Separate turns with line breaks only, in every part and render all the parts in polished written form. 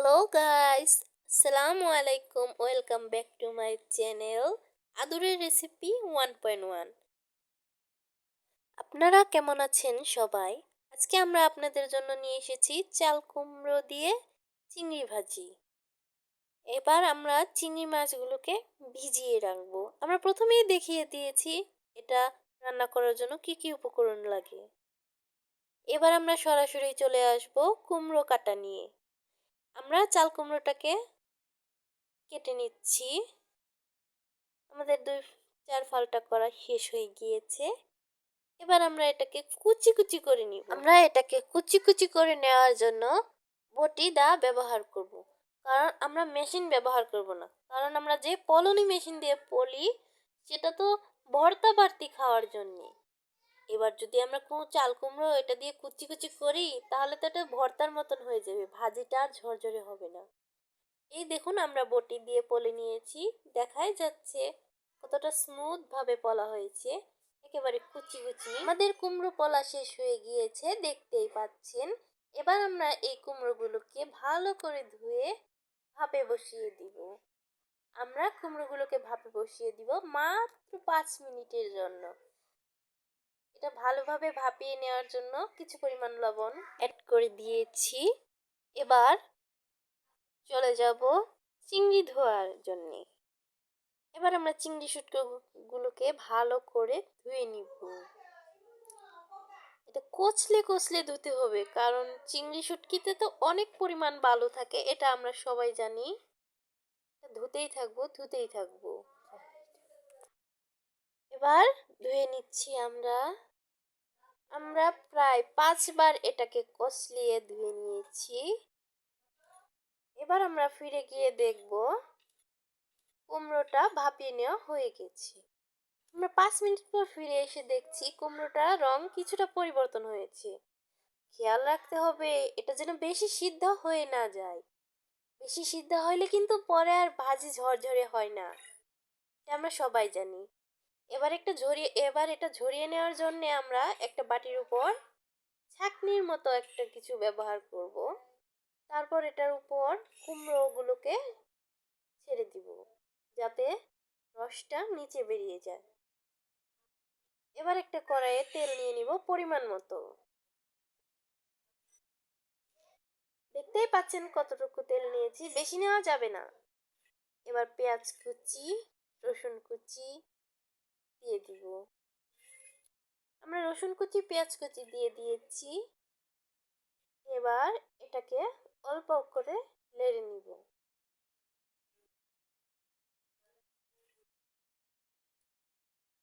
Hello guys, আসসালামু আলাইকুম। Welcome back to my channel আদুরের রেসিপি 1.1। আপনারা কেমন আছেন সবাই? আজকে আমরা আপনাদের জন্য নিয়ে এসেছি চাল কুমড়ো দিয়ে চিংড়ি ভাজি। এবার আমরা চিংড়ি মাছগুলোকে ভিজিয়ে রাখবো। আমরা প্রথমেই দেখিয়ে দিয়েছি এটা রান্না করার জন্য কি কি উপকরণ লাগে। এবার আমরা সরাসরি চলে আসব কুমড়ো কাটা নিয়ে। আমরা চাল কুমড়োটাকে কেটে নিচ্ছি। আমাদের 2-4 ফালটা করা শেষ হয়ে গিয়েছে। এবার আমরা এটাকে কুচি কুচি করে নিব। আমরা এটাকে কুচি কুচি করে নেওয়ার জন্য বটি দা ব্যবহার করব। কারণ আমরা মেশিন ব্যবহার করব না, কারণ আমরা যে পলনি মেশিন দিয়ে পলি সেটা তো ভর্তা বাড়তি খাওয়ার জন্য। এবার যদি আমরা চাল কুমড়ো এটা দিয়ে কুচি কুচি করি তাহলে তো এটা ভর্তার মতন হয়ে যাবে, ভাজিটা আর ঝরঝরে হবে না। এই দেখুন আমরা বটি দিয়ে পলে নিয়েছি, দেখাই যাচ্ছে কতটা স্মুথ ভাবে পলা হয়েছে, একেবারে কুচি কুচি। আমাদের কুমড়ো পলা শেষ হয়ে গিয়েছে, দেখতেই পাচ্ছেন। এবার আমরা এই কুমড়োগুলোকে ভালো করে ধুয়ে ভাপে বসিয়ে দিব। আমরা কুমড়োগুলোকে ভাপে বসিয়ে দিব মাত্র 5 মিনিটের জন্য। এটা ভালোভাবে ভাপিয়ে নেওয়ার জন্য কিছু পরিমাণ লবণ অ্যাড করে দিয়েছি। এবার চলে যাব চিংড়ি ধোয়ার জন্যে। এবার আমরা চিংড়ি শুটকিগুলোকে ভালো করে ধুয়ে নিব। এটা কচলে কচলে ধুতে হবে, কারণ চিংড়ি শুটকিতে তো অনেক পরিমাণ বালু থাকে, এটা আমরা সবাই জানি। ধুতেই থাকবো। এবার ধুয়ে নিচ্ছি আমরা। আমরা প্রায় 5 বার এটাকে কচলিয়ে ধুয়ে নিয়েছি। এবার আমরা ফিরে গিয়ে দেখব কুমড়োটা ভাপিয়ে নেওয়া হয়ে গেছে। আমরা 5 মিনিট পর ফিরে এসে দেখছি কুমড়োটার রং কিছুটা পরিবর্তন হয়েছে। খেয়াল রাখতে হবে এটা যেন বেশি সিদ্ধ হয়ে না যায়। বেশি সিদ্ধ হইলে কিন্তু পরে আর ভাজি ঝরঝরে হয় না, এটা আমরা সবাই জানি। এবার এটা ঝরিয়ে নেওয়ার জন্য আমরা একটা বাটির উপর ছাঁকনির মতো একটা কিছু ব্যবহার করব। তারপর এটার উপর কুমড়োগুলোকে ছেড়ে দিব, যাতে রসটা নিচে বেরিয়ে যায়। এবার একটা কড়াইয়ে তেল নিয়ে নিব পরিমাণ মতো। দেখতেই পাচ্ছেন কতটুকু তেল নিয়েছি, বেশি নেওয়া যাবে না। এবার পেঁয়াজ কুচি, রসুন কুচি দিয়ে দিব। আমরা রসুন কুচি পেঁয়াজ কুচি দিয়ে দিয়েছি। এবার এটাকে অল্প করে নেড়ে নিব।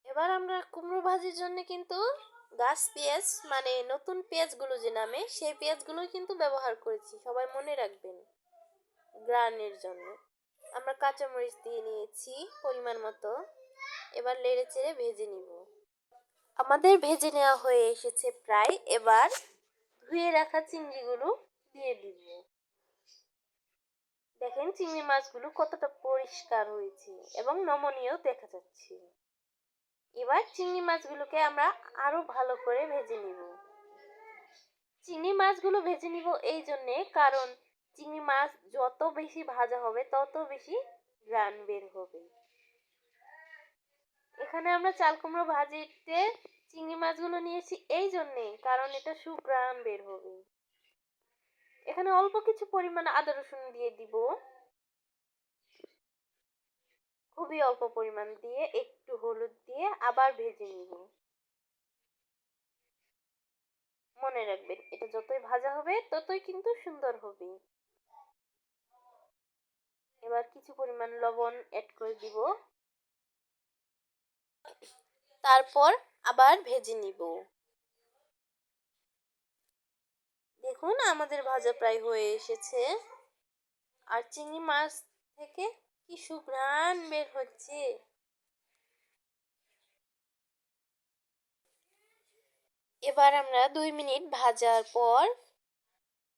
এবার আমরা কুমড়ো ভাজির জন্য কিন্তু গাছ পেঁয়াজ মানে নতুন পেঁয়াজগুলো যে নামে সেই পেঁয়াজগুলো কিন্তু ব্যবহার করেছি, সবাই মনে রাখবেন গ্রানের জন্য। আমরা কাঁচামরিচ দিয়ে নিয়েছি পরিমাণ মতো। এবার নেড়ে চেড়ে ভেজে নিব। আমাদের ভেজে নেওয়া হয়ে এসেছে প্রায়। এবার ধুয়ে রাখা চিংড়িগুলো দিয়ে দিব। দেখেন চিংড়ি মাছগুলো কতটা পরিষ্কার হয়েছে এবং নমনীয় দেখা যাচ্ছে। এবার চিংড়ি মাছগুলোকে আমরা আরো ভালো করে ভেজে নিব। চিংড়ি মাছগুলো ভেজে নিব এই জন্যে, কারণ চিংড়ি মাছ যত বেশি ভাজা হবে তত বেশি ঘ্রাণ বের হবে। এখানে আমরা চাল কুমড়ো ভাজিতে চিংড়ি মাছগুলো নিয়েছি এই জন্যে, কারণ এটা সুঘ্রাণ বের হবে। এখানে অল্প কিছু পরিমাণ আদা রসুন দিয়ে দিব, খুবই অল্প পরিমাণ দিয়ে একটু হলুদ দিয়ে আবার ভেজে নিব। মনে রাখবেন এটা যতই ভাজা হবে ততই কিন্তু সুন্দর হবে। এবার কিছু পরিমাণ লবণ অ্যাড করে দিব, তারপর আবার ভেজে নিব। দেখুন আমাদের ভাজা প্রায় হয়ে এসেছে, আর চিংড়ি মাছ থেকে কি সুঘ্রাণ বের হচ্ছে। এবার আমরা 2 মিনিট ভাজার পর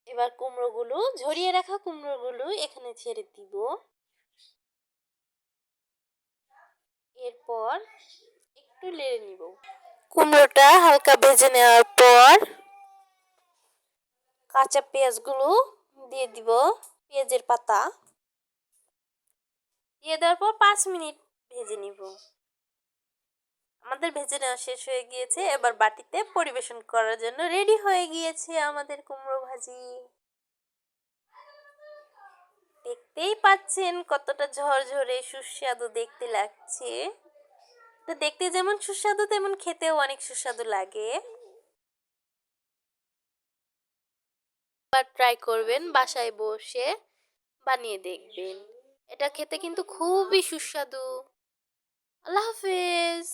এবার কুমড়োগুলো, ঝরিয়ে রাখা কুমড়োগুলো এখানে ছেড়ে দিব। এরপর একটু নেড়ে নিব। কুমড়োটা হালকা ভেজে নেওয়ার পর কাঁচা পেঁয়াজগুলো দিয়ে দিব। পেঁয়াজ পেঁয়াজের পাতা দিয়ে দেওয়ার পর 5 মিনিট ভেজে নিব। আমাদের ভেজে নেওয়া শেষ হয়ে গিয়েছে, এবার বাটিতে পরিবেশন করার জন্য রেডি হয়ে গিয়েছে আমাদের কুমড়ো ভাজি। দেখতেই পাচ্ছেন কতটা ঝরঝরে সুস্বাদু দেখতে লাগছে। তো দেখতে যেমন সুস্বাদু তেমন খেতেও অনেক সুস্বাদু লাগে। ট্রাই করবেন, বাসায় বসে বানিয়ে দেখবেন, এটা খেতে কিন্তু খুবই সুস্বাদু। আল্লাহ হাফেজ।